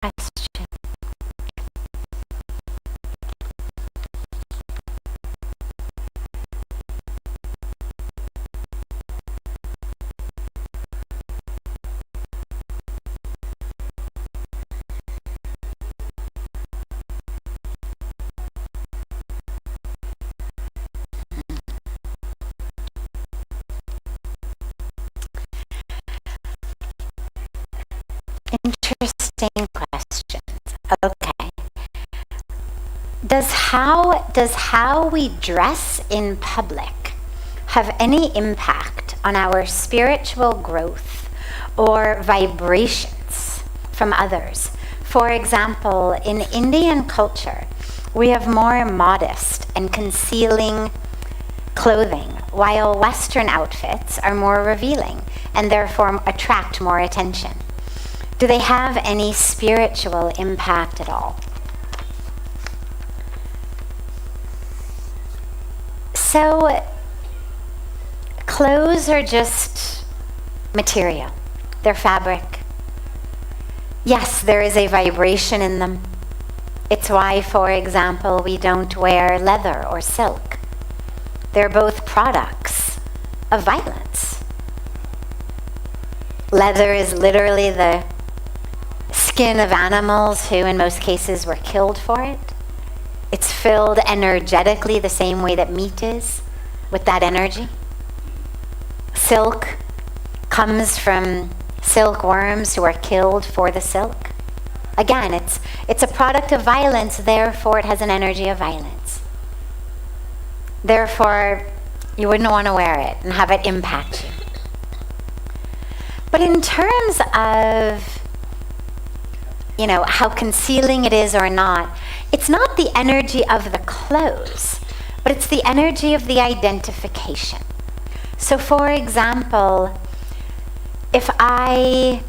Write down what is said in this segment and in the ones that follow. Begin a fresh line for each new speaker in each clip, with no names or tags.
question. Interesting questions. Okay. Does how we dress in public have any impact on our spiritual growth or vibrations from others? For example, in Indian culture, we have more modest and concealing clothing, while Western outfits are more revealing and therefore attract more attention. Do they have any spiritual impact at all? So, clothes are just material. They're fabric. Yes, there is a vibration in them. It's why, for example, we don't wear leather or silk. They're both products of violence. Leather is literally the skin of animals who in most cases were killed for it. It's filled energetically the same way that meat is, with that energy. Silk comes from silkworms who are killed for the silk. Again, it's a product of violence, therefore it has an energy of violence. Therefore, you wouldn't want to wear it and have it impact you. But in terms of how concealing it is or not, it's not the energy of the clothes, but it's the energy of the identification. So for example, if I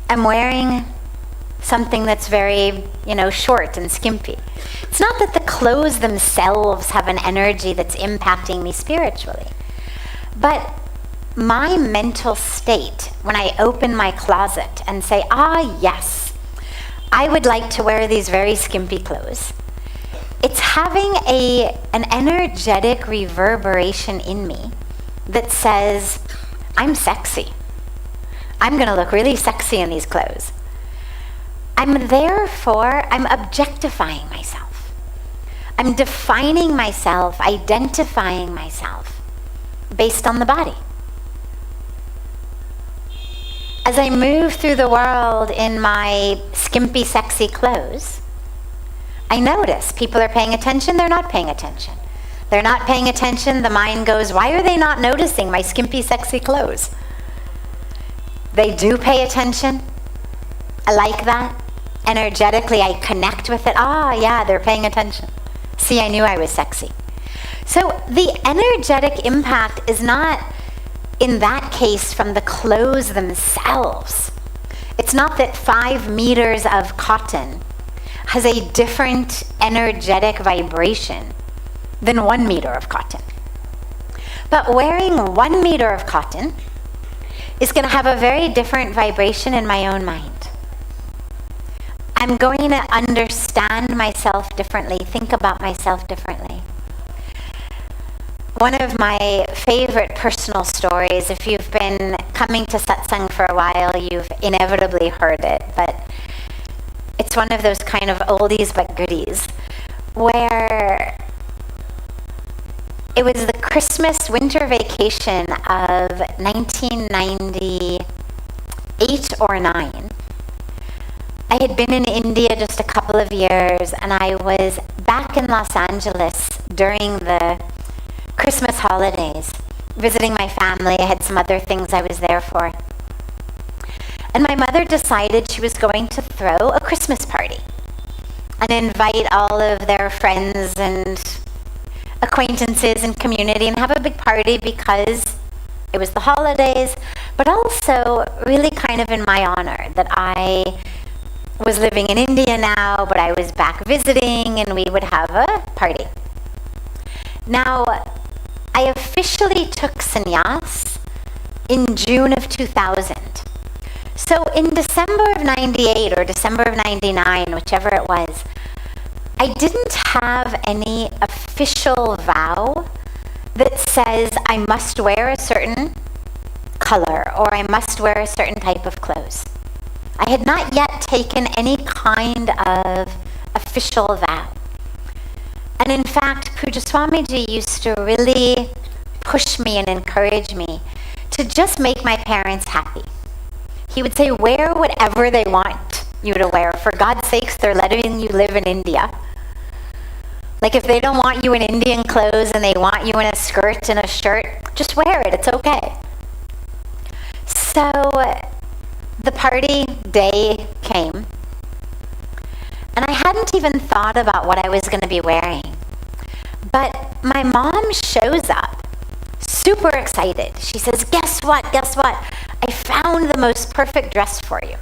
am wearing something that's very, short and skimpy, it's not that the clothes themselves have an energy that's impacting me spiritually, but my mental state when I open my closet and say, yes, I would like to wear these very skimpy clothes. It's having an energetic reverberation in me that says, I'm sexy. I'm going to look really sexy in these clothes. I'm objectifying myself. I'm defining myself, identifying myself based on the body. As I move through the world in my skimpy, sexy clothes, I notice people are paying attention, they're not paying attention. They're not paying attention, the mind goes, why are they not noticing my skimpy, sexy clothes? They do pay attention. I like that. Energetically, I connect with it. Yeah, they're paying attention. See, I knew I was sexy. So the energetic impact is not, in that case, from the clothes themselves. It's not that 5 meters of cotton has a different energetic vibration than 1 meter of cotton. But wearing 1 meter of cotton is going to have a very different vibration in my own mind. I'm going to understand myself differently, think about myself differently. One of my favorite personal stories, if you've been coming to satsang for a while, you've inevitably heard it, but it's one of those kind of oldies but goodies, where it was the Christmas winter vacation of 1998 or 9. I had been in India just a couple of years, and I was back in Los Angeles during the Christmas holidays, visiting my family. I had some other things I was there for. And my mother decided she was going to throw a Christmas party and invite all of their friends and acquaintances and community and have a big party because it was the holidays, but also really kind of in my honor that I was living in India now, but I was back visiting and we would have a party. Now, I officially took sannyas in June of 2000. So in December of 98 or December of 99, whichever it was, I didn't have any official vow that says I must wear a certain color or I must wear a certain type of clothes. I had not yet taken any kind of official vow. And in fact, Pujya Swamiji used to really push me and encourage me to just make my parents happy. He would say, wear whatever they want you to wear. For God's sakes, they're letting you live in India. Like if they don't want you in Indian clothes and they want you in a skirt and a shirt, just wear it, it's okay. So the party day came, and I hadn't even thought about what I was going to be wearing. But my mom shows up, super excited. She says, guess what? I found the most perfect dress for you.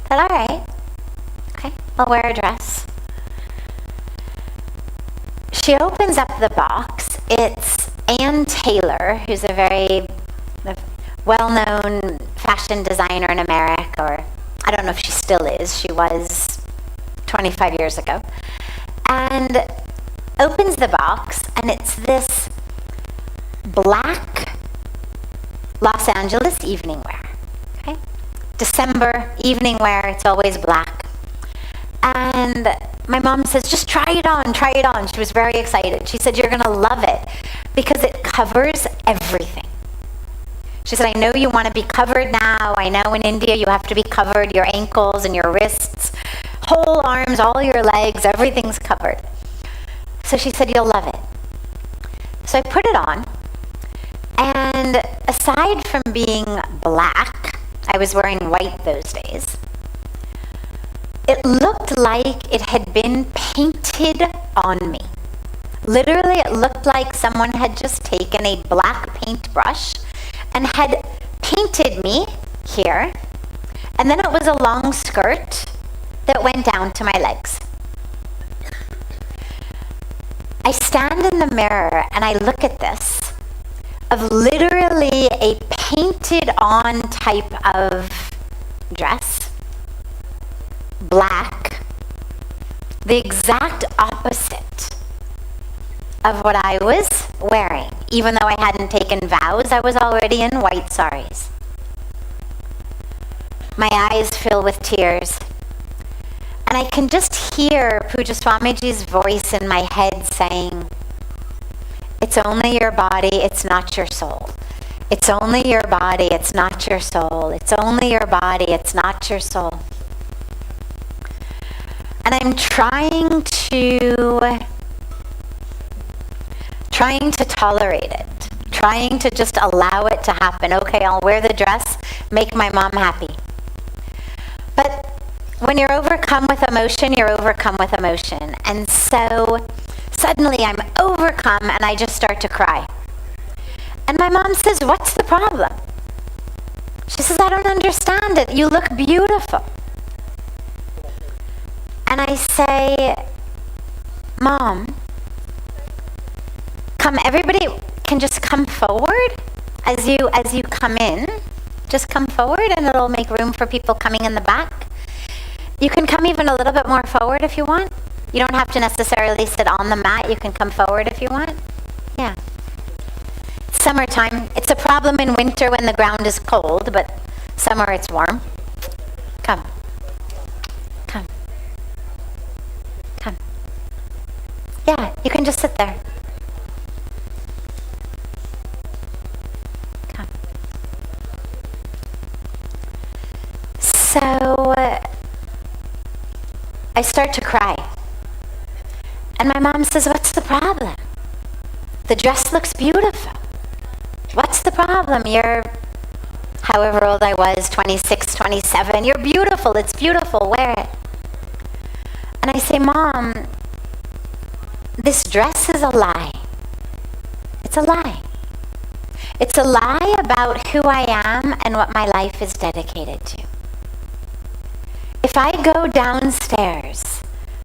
I said, all right, okay, I'll wear a dress. She opens up the box. It's Ann Taylor, who's a very well-known fashion designer in America, or I don't know if she still is. She was 25 years ago. And opens the box, and it's this black Los Angeles evening wear. Okay? December evening wear, it's always black. And my mom says, just try it on. She was very excited. She said, you're going to love it because it covers everything. She said, I know you want to be covered now. I know in India you have to be covered, your ankles and your wrists, whole arms, all your legs, everything's covered. So she said, you'll love it. So I put it on, and aside from being black, I was wearing white those days, it looked like it had been painted on me. Literally, it looked like someone had just taken a black paintbrush and had painted me here, and then it was a long skirt that went down to my legs. I stand in the mirror and I look at this, of literally a painted on type of dress, black, the exact opposite of what I was wearing. Even though I hadn't taken vows, I was already in white saris. My eyes fill with tears. And I can just hear Pujya Swamiji's voice in my head saying, it's only your body, it's not your soul. It's only your body, it's not your soul. It's only your body, it's not your soul. And I'm trying to tolerate it, trying to just allow it to happen. Okay, I'll wear the dress, make my mom happy. But when you're overcome with emotion, you're overcome with emotion. And so suddenly I'm overcome and I just start to cry. And my mom says, what's the problem? She says, I don't understand it. You look beautiful. And I say, Mom, everybody can just come forward as you come in. Just come forward and it'll make room for people coming in the back. You can come even a little bit more forward if you want. You don't have to necessarily sit on the mat. You can come forward if you want. Yeah. It's summertime. It's a problem in winter when the ground is cold, but summer it's warm. Come. Come. Come. Yeah, you can just sit there. Come. So I start to cry. And my mom says, what's the problem? The dress looks beautiful. What's the problem? You're, however old I was, 26, 27. You're beautiful. It's beautiful. Wear it. And I say, Mom, this dress is a lie. It's a lie. It's a lie about who I am and what my life is dedicated to. If I go downstairs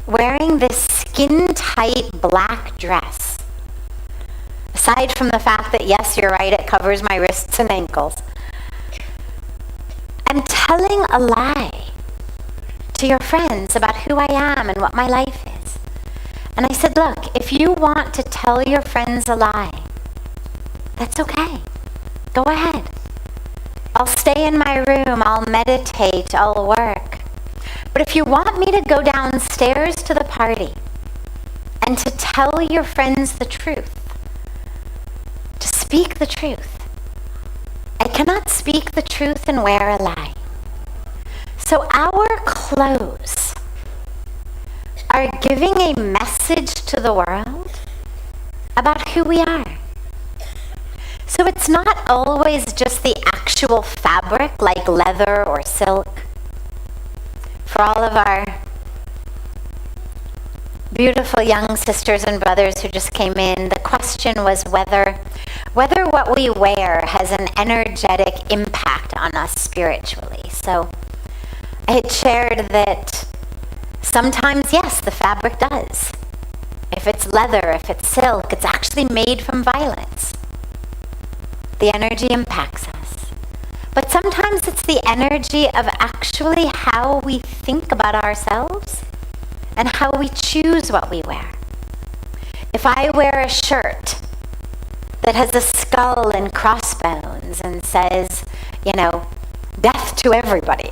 wearing this skin-tight black dress, aside from the fact that, yes, you're right, it covers my wrists and ankles, telling a lie to your friends about who I am and what my life is. And I said, look, if you want to tell your friends a lie, that's okay. Go ahead. I'll stay in my room, I'll meditate, I'll work. But if you want me to go downstairs to the party and to tell your friends the truth, to speak the truth, I cannot speak the truth and wear a lie. So our clothes are giving a message to the world about who we are. So it's not always just the actual fabric like leather or silk. For all of our beautiful young sisters and brothers who just came in, the question was whether what we wear has an energetic impact on us spiritually. So I had shared that sometimes, yes, the fabric does. If it's leather, if it's silk, it's actually made from violence. The energy impacts us. But sometimes it's the energy of actually how we think about ourselves and how we choose what we wear. If I wear a shirt that has a skull and crossbones and says, death to everybody,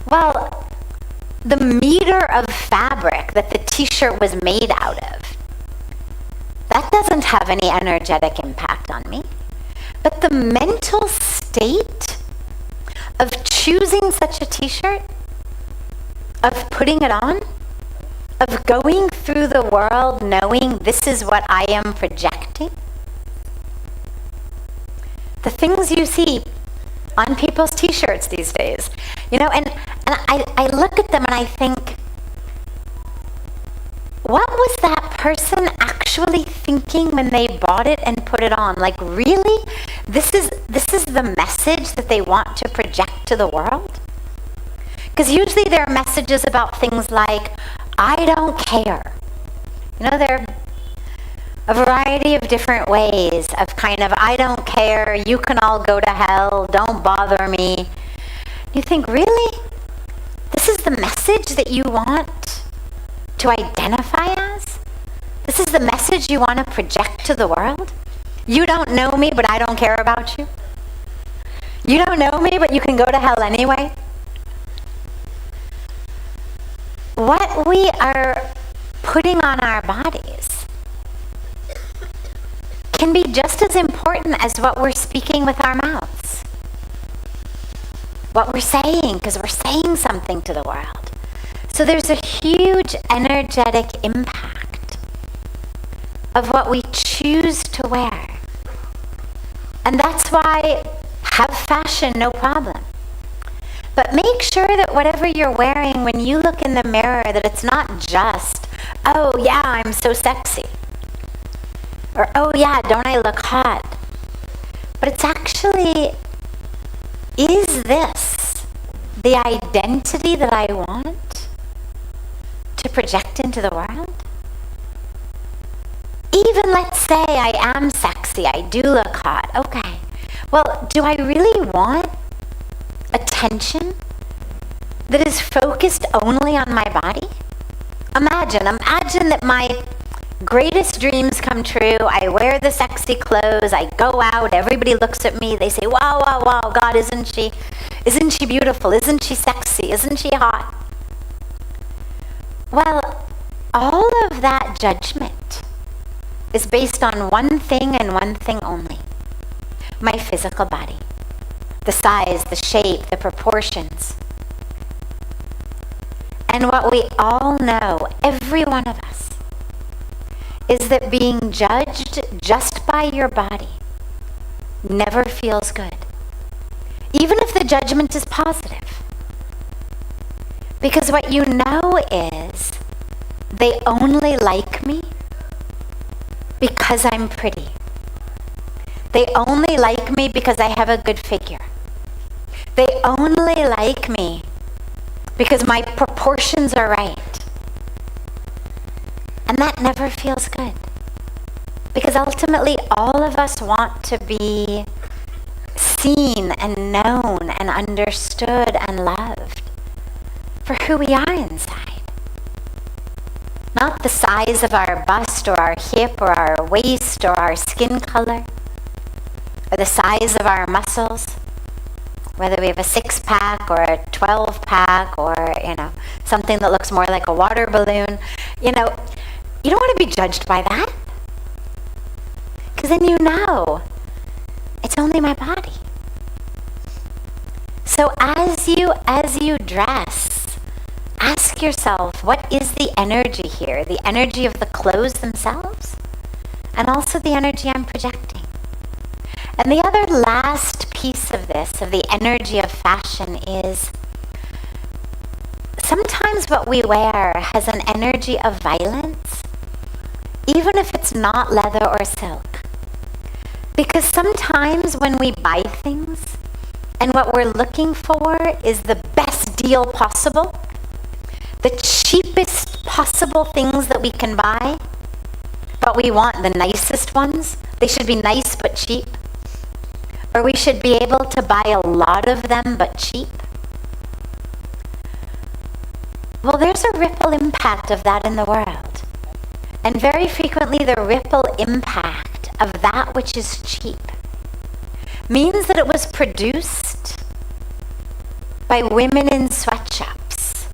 well, the meter of fabric that the t-shirt was made out of, that doesn't have any energetic impact on me. But the mental state of choosing such a t-shirt, of putting it on, of going through the world knowing this is what I am projecting, the things you see on people's t-shirts these days, and I look at them and I think, what was that person actually thinking when they bought it and put it on? Like, really? This is the message that they want to project to the world? Because usually there are messages about things like, I don't care. There are a variety of different ways of kind of, I don't care, you can all go to hell, don't bother me. You think, really? This is the message that you want to identify as? This is the message you want to project to the world? You don't know me, but I don't care about you? You don't know me, but you can go to hell anyway? What we are putting on our bodies can be just as important as what we're speaking with our mouths. What we're saying, because we're saying something to the world. So there's a huge energetic impact of what we choose to wear. And that's why have fashion, no problem. But make sure that whatever you're wearing, when you look in the mirror, that it's not just, oh yeah, I'm so sexy. Or, oh yeah, don't I look hot? But it's actually, is this the identity that I want to project into the world? Even let's say I am sexy, I do look hot, okay. Well, do I really want attention that is focused only on my body? Imagine that my greatest dreams come true. I wear the sexy clothes, I go out, everybody looks at me, they say, wow, wow, wow, God, isn't she beautiful? Isn't she sexy? Isn't she hot? Well, all of that judgment is based on one thing and one thing only: my physical body. The size, the shape, the proportions. And what we all know, every one of us, is that being judged just by your body never feels good. Even if the judgment is positive. Because what you know is they only like me because I'm pretty. They only like me because I have a good figure. They only like me because my proportions are right. And that never feels good. Because ultimately all of us want to be seen and known and understood and loved for who we are inside. Not the size of our bust or our hip or our waist or our skin color or the size of our muscles, whether we have a 6-pack or a 12-pack or, something that looks more like a water balloon. You don't want to be judged by that. Because then it's only my body. So as you dress, ask yourself, what is the energy here? The energy of the clothes themselves, and also the energy I'm projecting. And the other last piece of this, of the energy of fashion, is sometimes what we wear has an energy of violence, even if it's not leather or silk. Because sometimes when we buy things, and what we're looking for is the best deal possible, the cheapest possible things that we can buy, but we want the nicest ones. They should be nice but cheap. Or we should be able to buy a lot of them but cheap. Well, there's a ripple impact of that in the world. And very frequently the ripple impact of that which is cheap means that it was produced by women in sweatshops,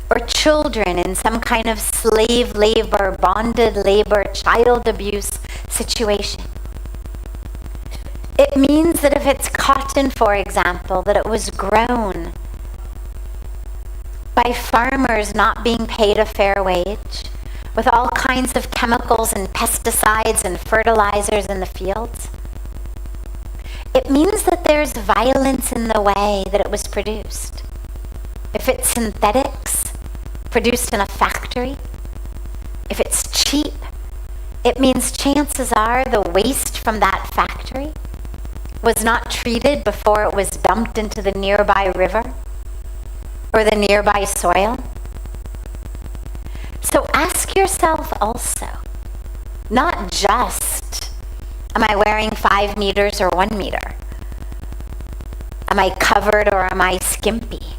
or children in some kind of slave labor, bonded labor, child abuse situation. It means that if it's cotton, for example, that it was grown by farmers not being paid a fair wage, with all kinds of chemicals and pesticides and fertilizers in the fields. It means that there's violence in the way that it was produced. If it's synthetics, produced in a factory, if it's cheap, it means chances are the waste from that factory was not treated before it was dumped into the nearby river or the nearby soil. So ask yourself also, not just, am I wearing 5 meters or 1 meter? Am I covered or am I skimpy?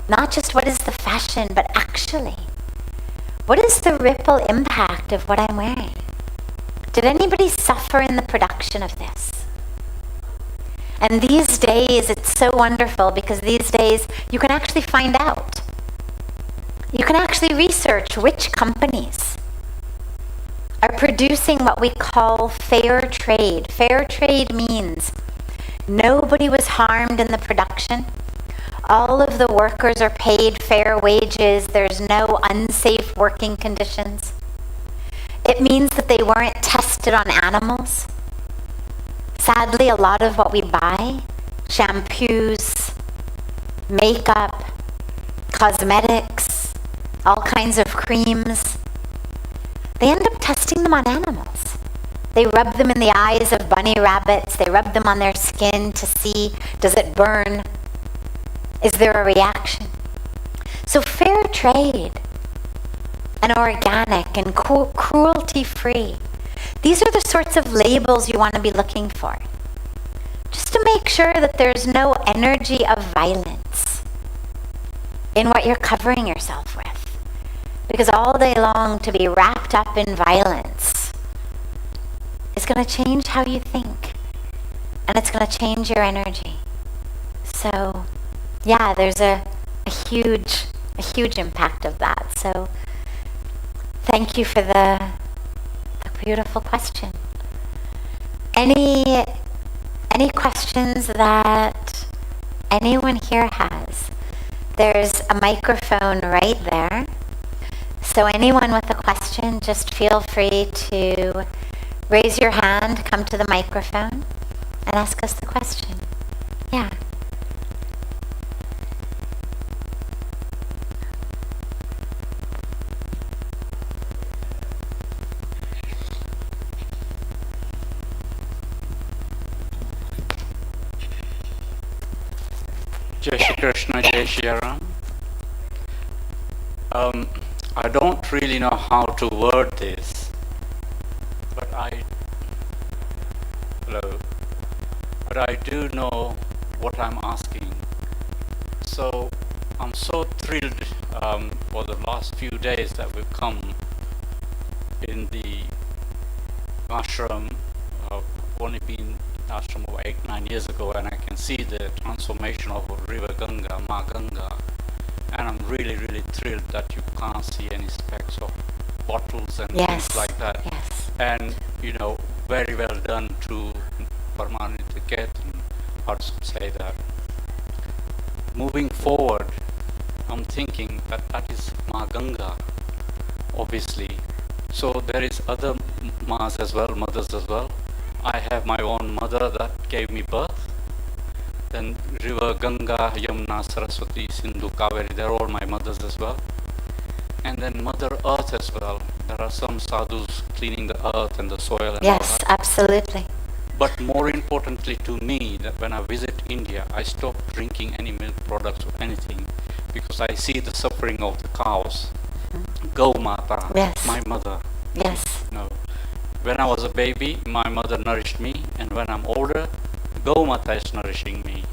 Not just what is the fashion, but actually, what is the ripple impact of what I'm wearing? Did anybody suffer in the production of this? And these days, it's so wonderful because these days you can actually find out. You can actually research which companies are producing what we call fair trade. Fair trade means nobody was harmed in the production. All of the workers are paid fair wages. There's no unsafe working conditions. It means that they weren't tested on animals. Sadly, a lot of what we buy, shampoos, makeup, cosmetics, all kinds of creams, they end up testing them on animals. They rub them in the eyes of bunny rabbits. They rub them on their skin to see, does it burn? Is there a reaction? So fair trade and organic and cruelty-free, these are the sorts of labels you want to be looking for. Just to make sure that there's no energy of violence in what you're covering yourself with. Because all day long to be wrapped up in violence is going to change how you think. And it's going to change your energy. So, yeah, there's a huge impact of that. So, thank you for the beautiful question. Any questions that anyone here has? There's a microphone right there. So anyone with a question, just feel free to raise your hand, come to the microphone, and ask us the question. Yeah.
Jai Shri Krishna, Jai Shri Ram. I don't really know how to word this, but I do know what I'm asking. So I'm so thrilled for the last few days that we've come in the ashram. Only been in ashram over 8-9 years ago, and I can see the transformation of River Ganga, Ma Ganga, and I'm really, really thrilled that you can't see any specks of bottles and things like that.
Yes.
And very well done to Parmarth Niketan, how to say that. Moving forward, I'm thinking that is Ma Ganga, obviously. So there is other Ma's as well, mothers as well. I have my own mother that gave me birth. Then River Ganga, Yamuna, Saraswati, Sindhu, Kaveri, they're all my mothers as well. And then Mother Earth as well. There are some sadhus cleaning the earth and the soil and all that.
Absolutely.
But more importantly to me, that when I visit India, I stop drinking any milk products or anything, because I see the suffering of the cows. Go Mata, my mother.
Yes.
When I was a baby, my mother nourished me, and when I'm older, Go Mata is nourishing me.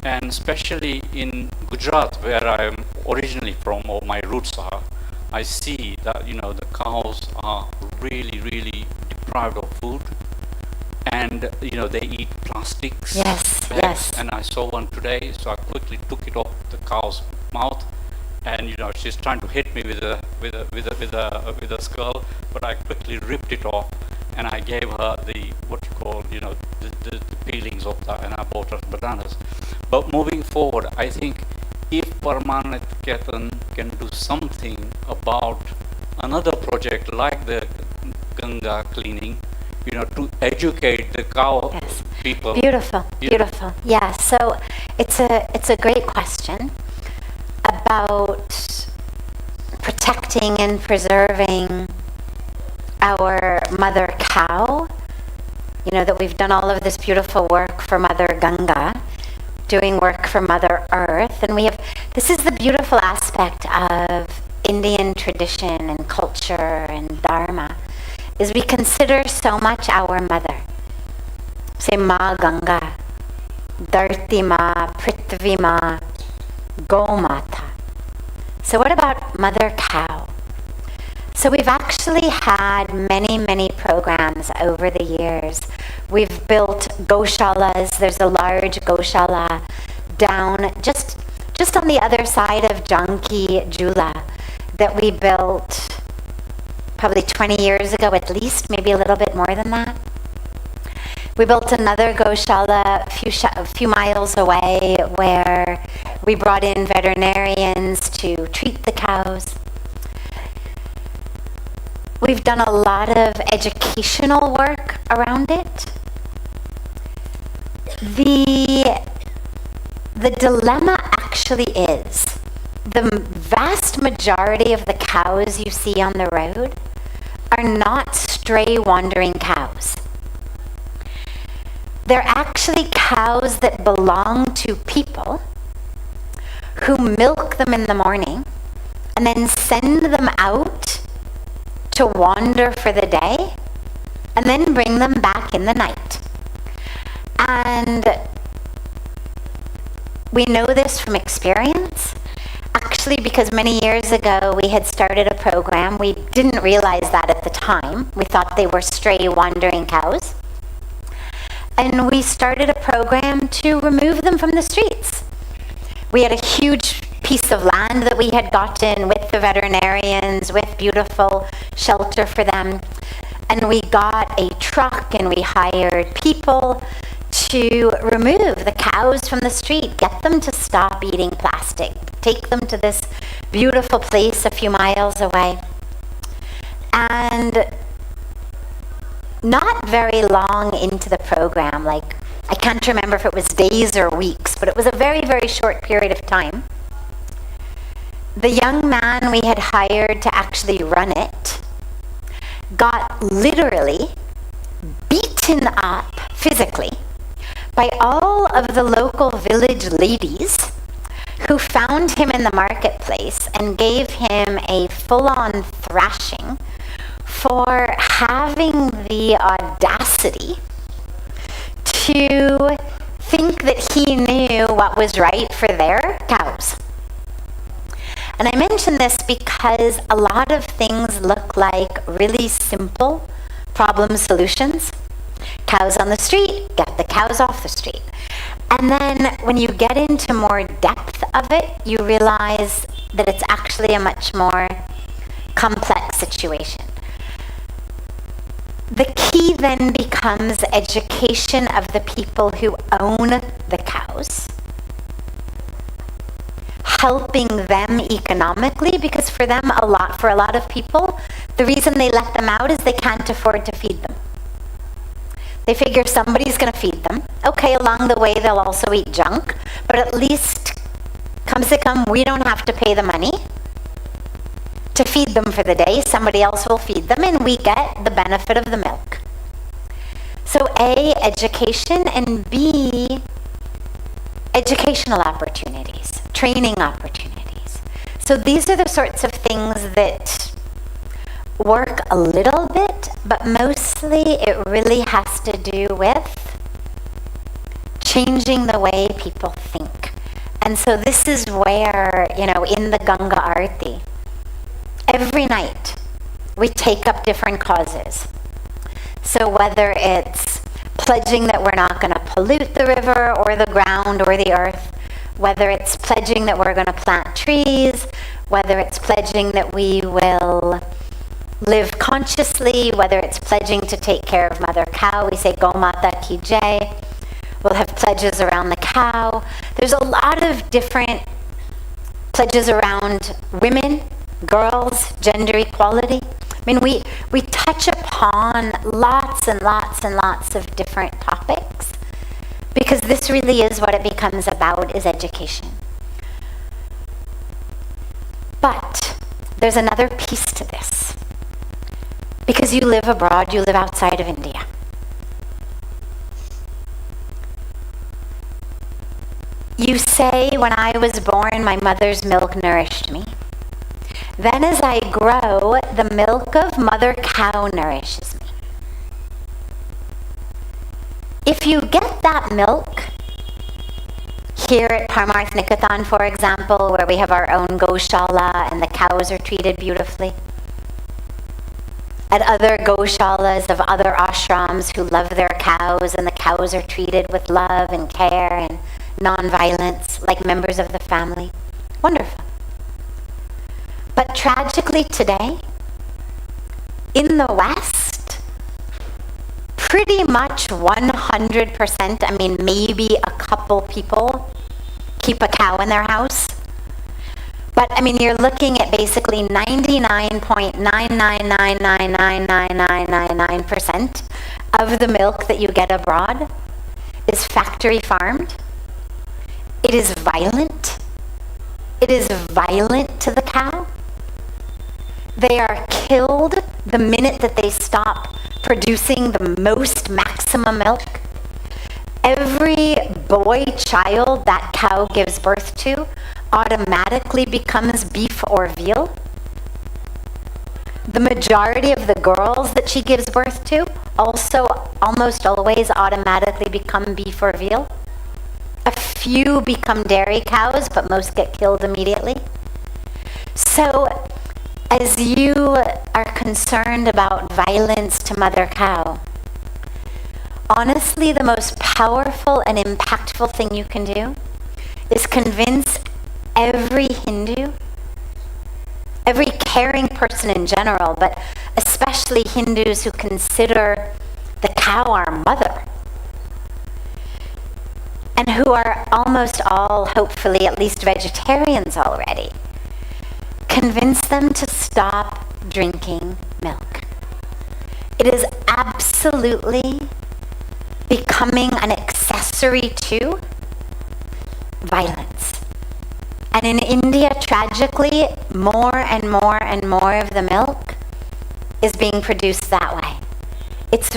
And especially in Gujarat, where I am originally from, or my roots are, I see that the cows are really, really deprived of food, and they eat plastics.
Yes.
And I saw one today, so I quickly took it off the cow's mouth, and she's trying to hit me with a skull, but I quickly ripped it off, and I gave her the the peelings of that, and I bought her bananas. But moving forward, I think if Parmarth Niketan can do something about another project like the Ganga cleaning, to educate the cow people.
Beautiful. Yeah, so it's a great question about protecting and preserving our mother cow. That we've done all of this beautiful work for Mother Ganga, doing work for Mother Earth, and this is the beautiful aspect of Indian tradition and culture and dharma, is we consider so much our mother. Say Ma Ganga, Dharti Ma, Prithvi Ma, Go Mata. So what about Mother Cow? So we've actually had many, many programs over the years. We've built goshalas. There's a large goshala down just on the other side of Janki Jula that we built probably 20 years ago at least, maybe a little bit more than that. We built another goshala a few miles away where we brought in veterinarians to treat the cows. We've done a lot of educational work around it. The dilemma actually is the vast majority of the cows you see on the road are not stray wandering cows. They're actually cows that belong to people who milk them in the morning and then send them out to wander for the day and then bring them back in the night. And we know this from experience, actually, because many years ago we had started a program. We didn't realize that at the time. We thought they were stray wandering cows. And we started a program to remove them from the streets. We had a huge piece of land that we had gotten with the veterinarians, with beautiful shelter for them. And we got a truck and we hired people to remove the cows from the street, get them to stop eating plastic, take them to this beautiful place a few miles away. And not very long into the program, I can't remember if it was days or weeks, but it was a very, very short period of time, the young man we had hired to actually run it got literally beaten up physically by all of the local village ladies who found him in the marketplace and gave him a full-on thrashing for having the audacity to think that he knew what was right for their cows. And I mention this because a lot of things look like really simple problem solutions. Cows on the street, get the cows off the street. And then when you get into more depth of it, you realize that it's actually a much more complex situation. The key then becomes education of the people who own the cows, helping them economically, because for a lot of people, the reason they let them out is they can't afford to feed them. They figure somebody's going to feed them. Okay, along the way they'll also eat junk, but at least, come se come, we don't have to pay the money to feed them for the day. Somebody else will feed them, and we get the benefit of the milk. So A, education, and B, educational opportunities, training opportunities. So these are the sorts of things that work a little bit, but mostly it really has to do with changing the way people think. And so this is where, in the Ganga Arati, every night we take up different causes. So whether it's pledging that we're not going to pollute the river or the ground or the earth, whether it's pledging that we're going to plant trees, whether it's pledging that we will live consciously, whether it's pledging to take care of Mother Cow, we say Go Mata Ki Jai. We'll have pledges around the cow. There's a lot of different pledges around women, girls, gender equality. I mean, we touch upon lots and lots and lots of different topics, because this really is what it becomes about, is education. But there's another piece to this. Because you live abroad, you live outside of India. You say, when I was born, my mother's milk nourished me. Then as I grow, the milk of Mother Cow nourishes me. If you get that milk, here at Parmarth Niketan, for example, where we have our own Goshala and the cows are treated beautifully, at other Goshalas of other ashrams who love their cows, and the cows are treated with love and care and non-violence, like members of the family. Wonderful. But tragically today, in the West, pretty much 100%, I mean, maybe a couple people keep a cow in their house. But I mean, you're looking at basically 99.999999999% of the milk that you get abroad is factory farmed. It is violent. It is violent to the cow. They are killed the minute that they stop producing the most maximum milk. Every boy child that cow gives birth to automatically becomes beef or veal. The majority of the girls that she gives birth to also almost always automatically become beef or veal. A few become dairy cows, but most get killed immediately. So, as you are concerned about violence to Mother Cow, honestly, the most powerful and impactful thing you can do is convince every Hindu, every caring person in general, but especially Hindus who consider the cow our mother, and who are almost all, hopefully, at least vegetarians already, convince them to stop drinking milk. It is absolutely becoming an accessory to violence. And in India, tragically, more and more and more of the milk is being produced that way. It's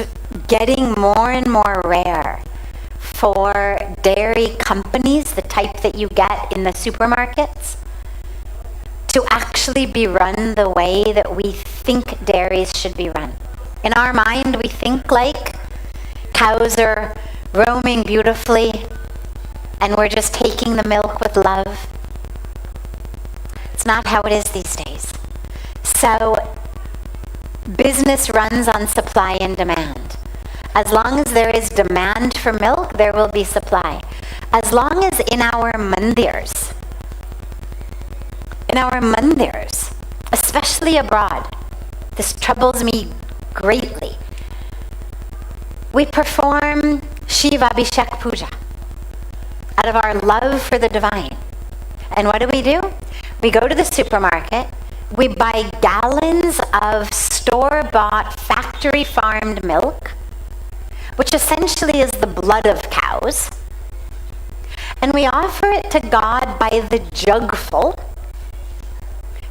getting more and more rare for dairy companies, the type that you get in the supermarkets, to actually be run the way that we think dairies should be run. In our mind, we think like cows are roaming beautifully, and we're just taking the milk with love. It's not how it is these days. So business runs on supply and demand. As long as there is demand for milk, there will be supply. As long as in our mandirs, especially abroad, this troubles me greatly. We perform Shiva Abhishek Puja out of our love for the divine. And what do? We go to the supermarket, we buy gallons of store-bought, factory-farmed milk, which essentially is the blood of cows, and we offer it to God by the jugful,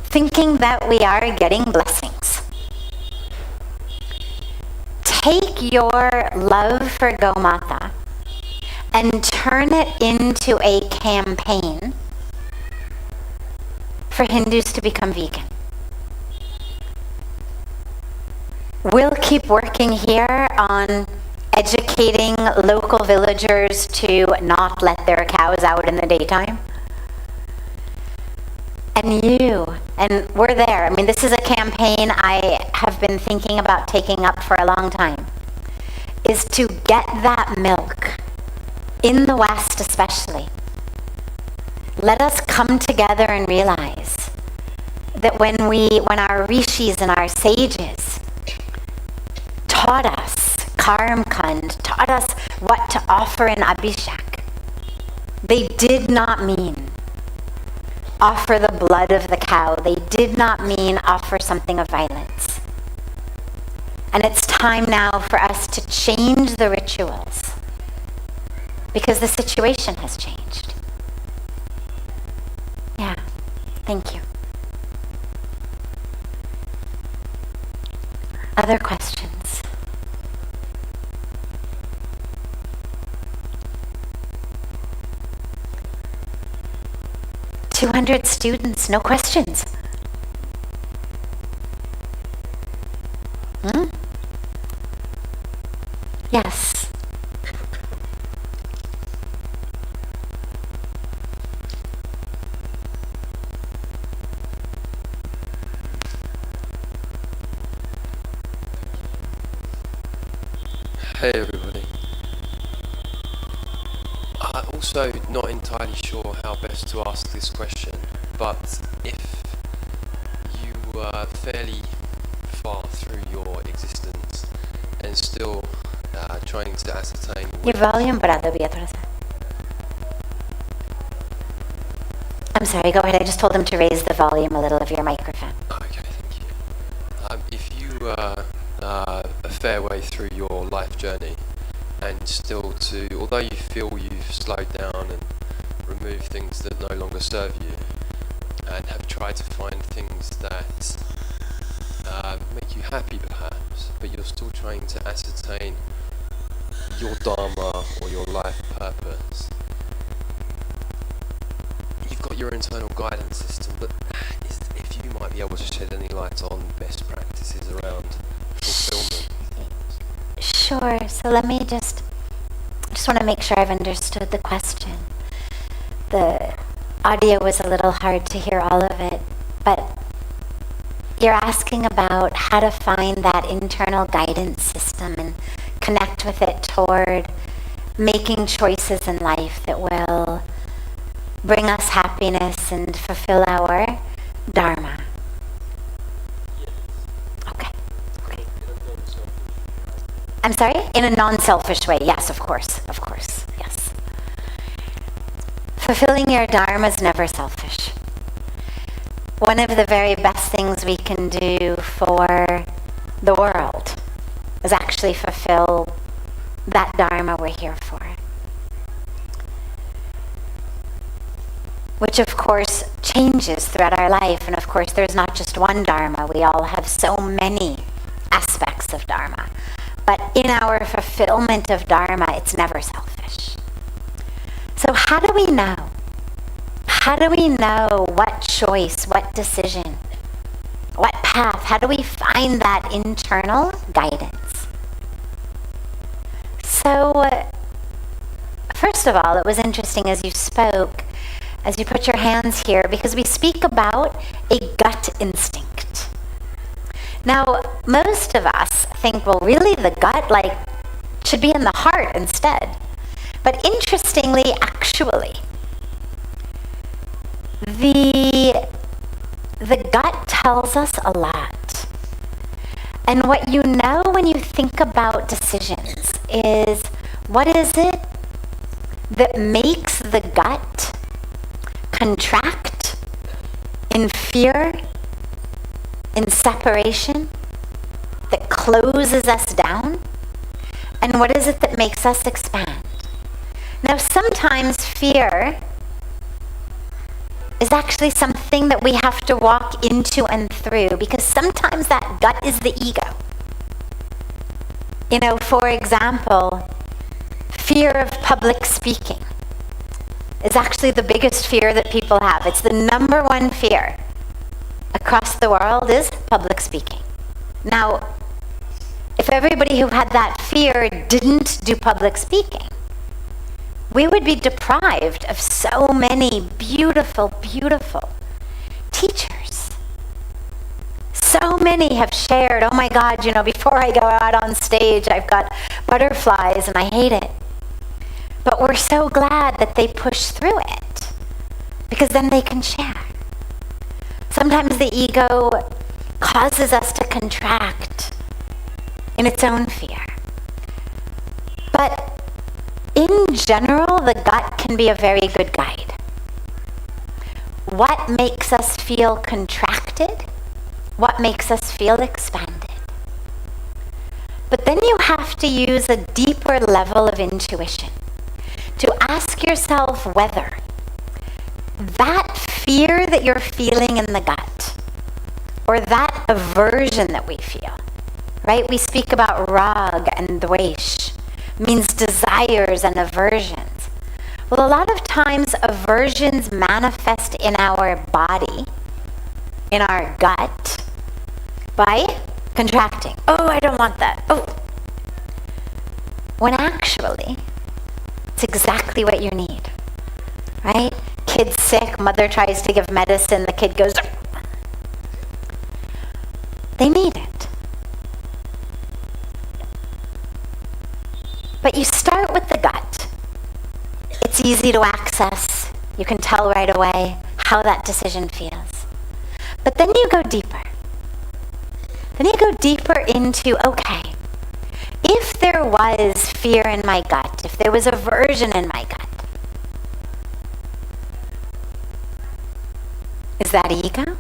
thinking that we are getting blessings. Take your love for Gomata and turn it into a campaign for Hindus to become vegan. We'll keep working here on educating local villagers to not let their cows out in the daytime. And we're there. I mean, this is a campaign I have been thinking about taking up for a long time, is to get that milk, in the West especially. Let us come together and realize that when our rishis and our sages taught us, Karamkand taught us what to offer in Abhishek, they did not mean offer the blood of the cow. They did not mean offer something of violence. And it's time now for us to change the rituals, because the situation has changed. Yeah, thank you. Other questions? "200 students, no questions." Yes.
Hey everybody. I'm also not entirely sure how best to ask this question, but if you were fairly far through your existence and still trying to ascertain
Your volume बढ़ा भैया थोड़ा सा. I'm sorry, go ahead. I just told them to raise the volume a little of your microphone.
Okay, thank you. If you were a fair way through your life journey and still although you feel you've slowed down and removed things that no longer serve you and have tried to find things that make you happy perhaps, but you're still trying to ascertain your dharma or your life purpose, you've got your internal guidance system, but if you might be able to shed any light on best practices around fulfillment.
Sure. So let me just want to make sure I've understood the question. The audio was a little hard to hear all of it, but you're asking about how to find that internal guidance system and connect with it toward making choices in life that will bring us happiness and fulfill our dharma. Okay. I'm sorry? In a non-selfish way. Yes, of course, yes. Fulfilling your dharma is never selfish. One of the very best things we can do for the world is actually fulfill that dharma we're here for. Which of course changes throughout our life, and of course there's not just one dharma, we all have so many aspects of dharma. But in our fulfillment of dharma, it's never selfish. So how do we know? How do we know what choice, what decision, what path? How do we find that internal guidance? So first of all, it was interesting as you spoke, as you put your hands here, because we speak about a gut instinct. Now, most of us think, well, really the gut, should be in the heart instead. But interestingly, actually, the gut tells us a lot. And what you know when you think about decisions is, what is it that makes the gut contract in fear, in separation, that closes us down? And what is it that makes us expand? Now, sometimes fear is actually something that we have to walk into and through, because sometimes that gut is the ego. For example, fear of public speaking is actually the biggest fear that people have. It's the number one fear across the world is public speaking. Now, if everybody who had that fear didn't do public speaking, we would be deprived of so many beautiful, beautiful teachers. So many have shared, oh my God, before I go out on stage, I've got butterflies and I hate it. But we're so glad that they push through it, because then they can share. Sometimes the ego causes us to contract in its own fear. But in general, the gut can be a very good guide. What makes us feel contracted? What makes us feel expanded? But then you have to use a deeper level of intuition to ask yourself whether that fear that you're feeling in the gut, or that aversion that we feel, right? We speak about rag and dvesh, means desires and aversions. Well, a lot of times aversions manifest in our body, in our gut, by contracting. Oh, I don't want that. Oh. When actually, it's exactly what you need, right? Kid's sick, mother tries to give medicine, the kid goes, they need it. But you start with the gut. It's easy to access. You can tell right away how that decision feels. But then you go deeper. Then you go deeper into, okay, if there was fear in my gut, if there was aversion in my gut, is that ego?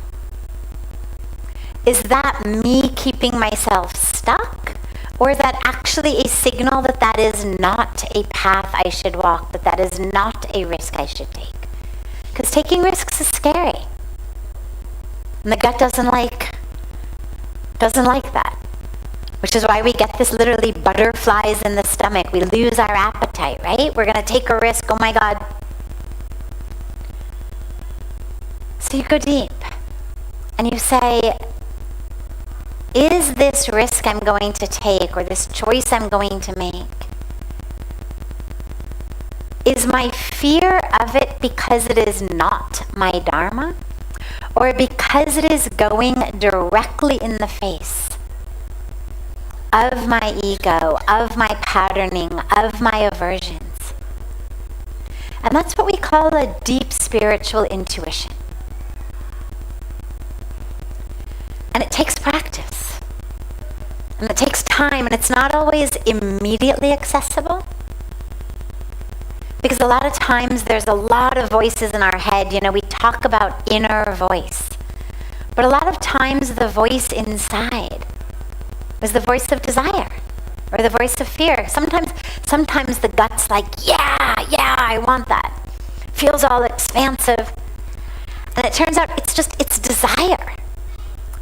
Is that me keeping myself stuck? Or is that actually a signal that that is not a path I should walk, that that is not a risk I should take? Because taking risks is scary. And the gut doesn't like that. Which is why we get this literally butterflies in the stomach. We lose our appetite, right? We're going to take a risk. Oh my God. So you go deep and you say, is this risk I'm going to take, or this choice I'm going to make, is my fear of it because it is not my dharma, or because it is going directly in the face of my ego, of my patterning, of my aversions? And that's what we call a deep spiritual intuition. And it takes practice. And it takes time, and it's not always immediately accessible. Because a lot of times there's a lot of voices in our head. We talk about inner voice. But a lot of times the voice inside is the voice of desire, or the voice of fear. Sometimes the gut's like, yeah, I want that. Feels all expansive. And it turns out it's desire.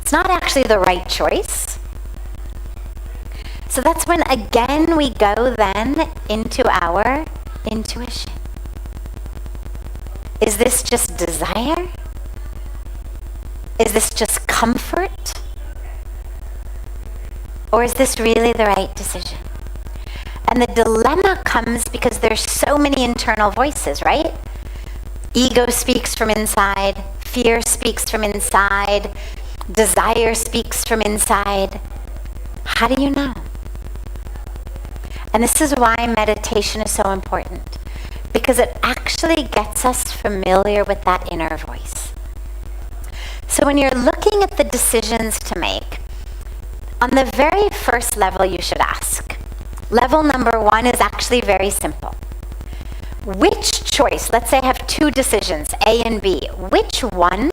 It's not actually the right choice. So that's when, again, we go then into our intuition. Is this just desire? Is this just comfort? Or is this really the right decision? And the dilemma comes because there's so many internal voices, right? Ego speaks from inside, fear speaks from inside, desire speaks from inside. How do you know? And this is why meditation is so important, because it actually gets us familiar with that inner voice. So when you're looking at the decisions to make, on the very first level you should ask. Level number 1 is actually very simple. Which choice, let's say I have 2 decisions, A and B, which one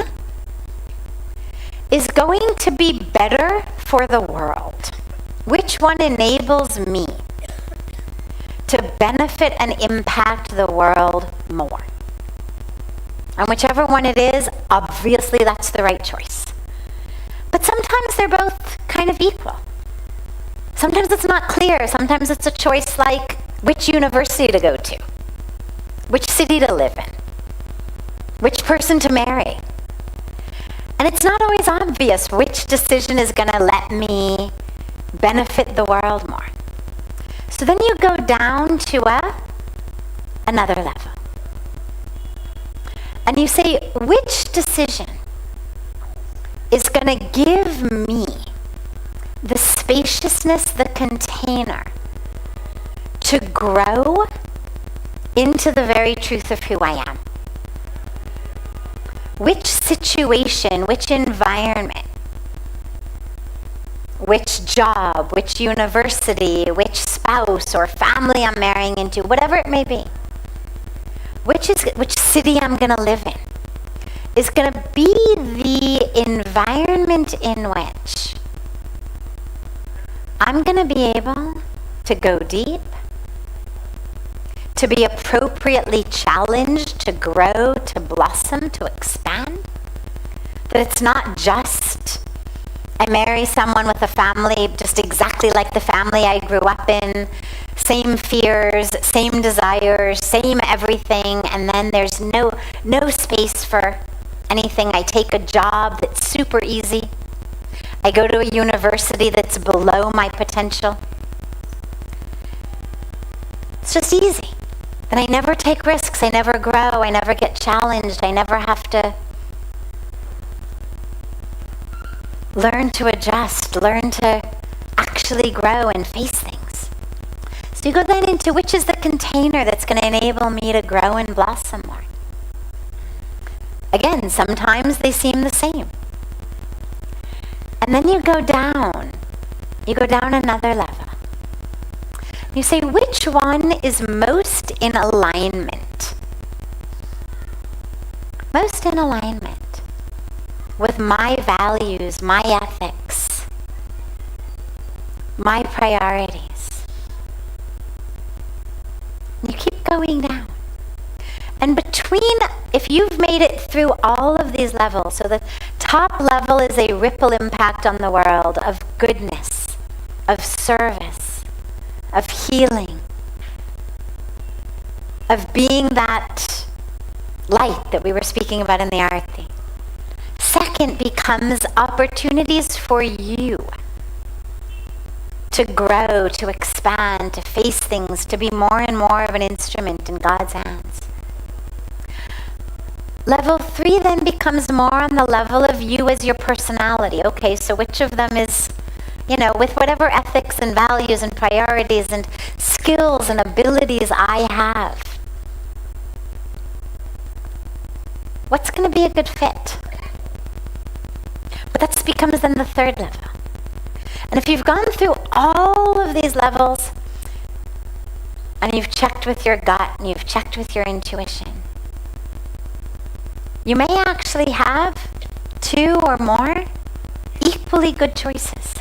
is going to be better for the world? Which one enables me to benefit and impact the world more? And whichever one it is, obviously that's the right choice. But sometimes they're both kind of equal. Sometimes it's not clear. Sometimes it's a choice like which university to go to, which city to live in, which person to marry. And it's not always obvious which decision is going to let me benefit the world more. So then you go down to another level. And you say, which decision is going to give me the spaciousness, the container, to grow into the very truth of who I am? Which situation, which environment, which job, which university, which spouse or family I'm marrying into, whatever it may be, which city I'm going to live in, is going to be the environment in which I'm going to be able to go deep, to be appropriately challenged, to grow, to blossom, to expand. That it's not just I marry someone with a family just exactly like the family I grew up in, same fears, same desires, same everything, and then there's no space for anything. I take a job that's super easy. I go to a university that's below my potential. It's just easy. Then I never take risks, I never grow, I never get challenged, I never have to learn to adjust, learn to actually grow and face things. So you go then into which is the container that's going to enable me to grow and blossom more. Again, sometimes they seem the same. And then you go down another level. You say, which one is most in alignment? Most in alignment with my values, my ethics, my priorities. You keep going down. And if you've made it through all of these levels, so the top level is a ripple impact on the world of goodness, of service, of healing, of being that light that we were speaking about in the Arati. Second becomes opportunities for you to grow, to expand, to face things, to be more and more of an instrument in God's hands. Level 3 then becomes more on the level of you as your personality. Okay, so which of them is, with whatever ethics and values and priorities and skills and abilities I have, what's going to be a good fit? But that becomes then the third level. And if you've gone through all of these levels and you've checked with your gut and you've checked with your intuition, you may actually have 2 or more equally good choices,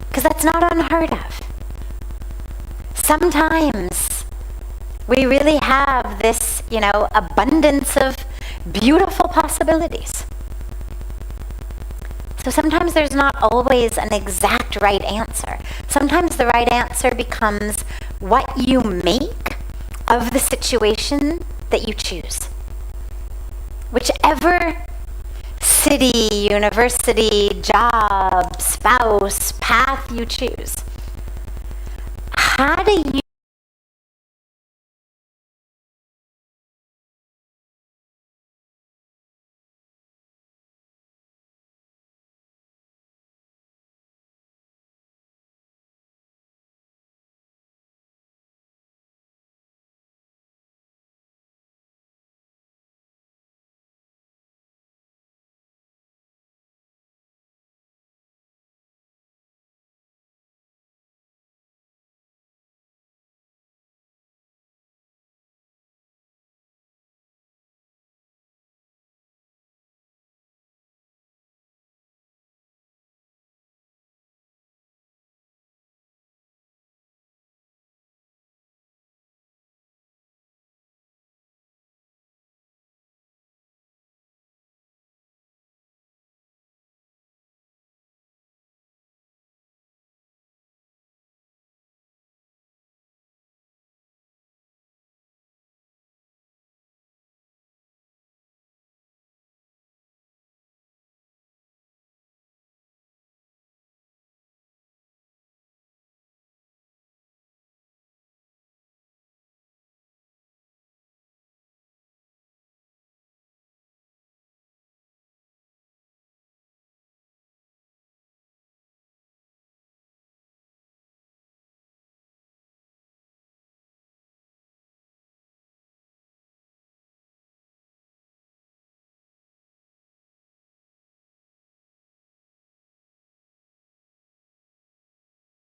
because that's not unheard of. Sometimes we really have this, abundance of beautiful possibilities. So sometimes there's not always an exact right answer. Sometimes the right answer becomes what you make of the situation that you choose. Whichever city, university, job, spouse, path you choose, how do